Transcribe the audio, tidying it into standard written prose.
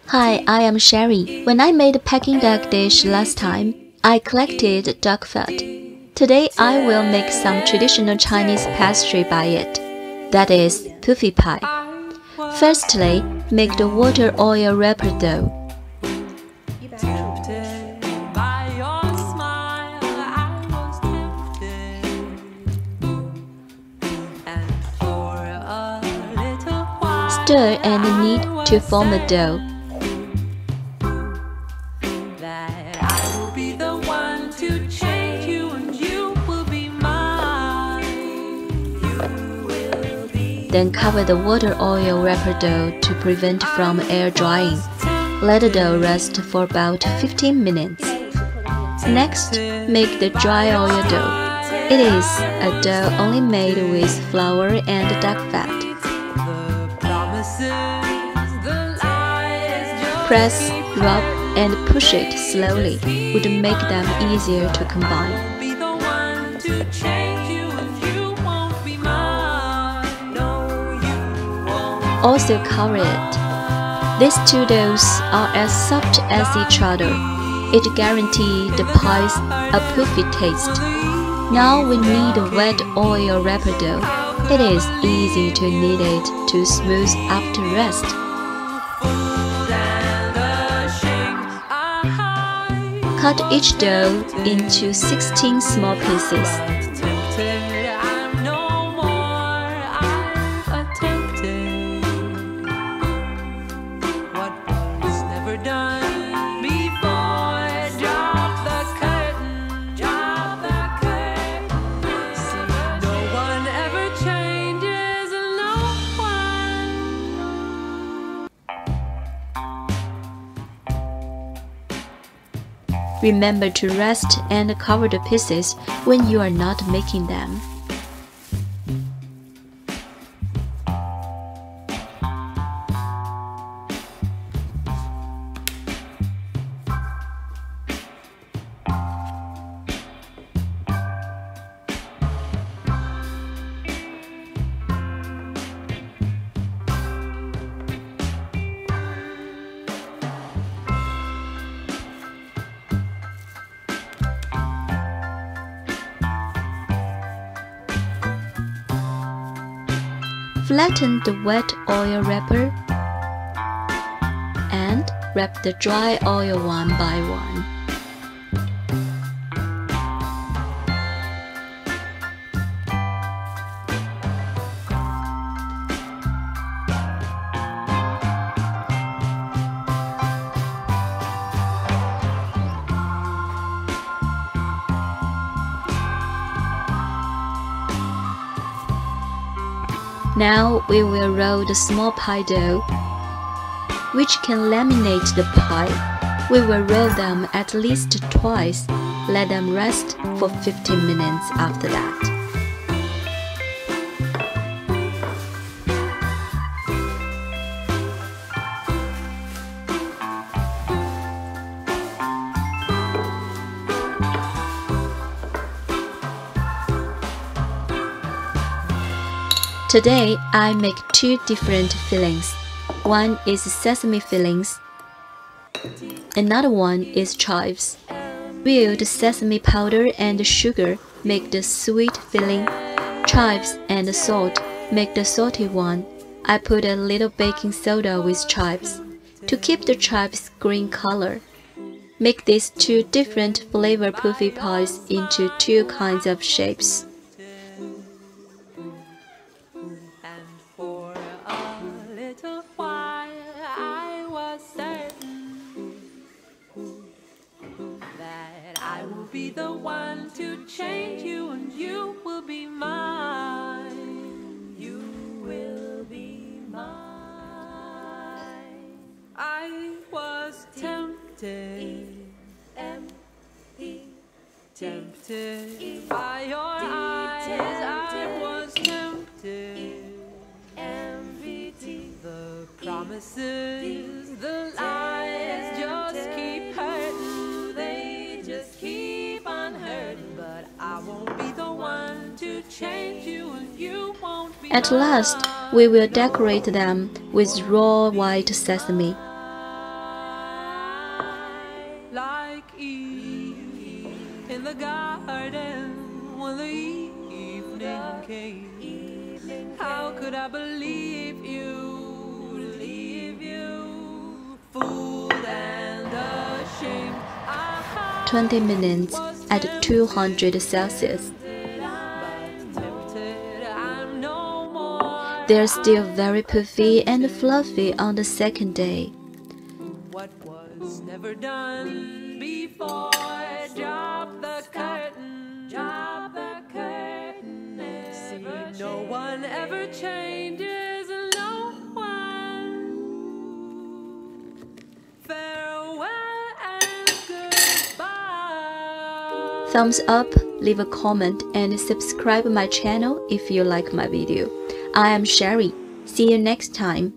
Hi, I am Sherry. When I made a Peking duck dish last time, I collected duck fat. Today I will make some traditional Chinese pastry by it. That is, puffy pie. Firstly, make the water oil wrapper dough. Stir and knead to form a dough. Then cover the water oil wrapper dough to prevent from air drying. Let the dough rest for about 15 minutes. Next, make the dry oil dough. It is a dough only made with flour and duck fat. Press, rub, and push it slowly would make them easier to combine. Also cover it. These two doughs are as soft as each other. It guarantees the pies a puffy taste. Now we need a wet oil wrapper dough. It is easy to knead it to smooth after rest. Cut each dough into 16 small pieces. Remember to rest and cover the pieces when you are not making them. Flatten the wet oil wrapper and wrap the dry oil one by one. Now we will roll the small pie dough, which can laminate the pie. We will roll them at least twice. Let them rest for 15 minutes after that. Today, I make two different fillings. One is sesame fillings. Another one is chives. Boiled sesame powder and sugar make the sweet filling. Chives and salt make the salty one. I put a little baking soda with chives to keep the chives green color. Make these two different flavor puffy pies into two kinds of shapes. Be the one to change you, and you will be mine. You will be mine. I was tempted, tempted by your eyes. I was tempted. The promises, the lies just keep hurting. They just keep on hurting. But I won't be the one to change you, and you won't be. At last, we will decorate them with raw white sesame. like Eve in the garden when the evening came. How could I believe you, leave you, fooled and ashamed? 20 minutes at 200 Celsius. They're still very puffy and fluffy on the second day. What was never done before? Drop the curtain, drop the curtain. See, no one ever changes, no one. Farewell and goodbye. Thumbs up, leave a comment, and subscribe my channel if you like my video. I am Sherry. See you next time.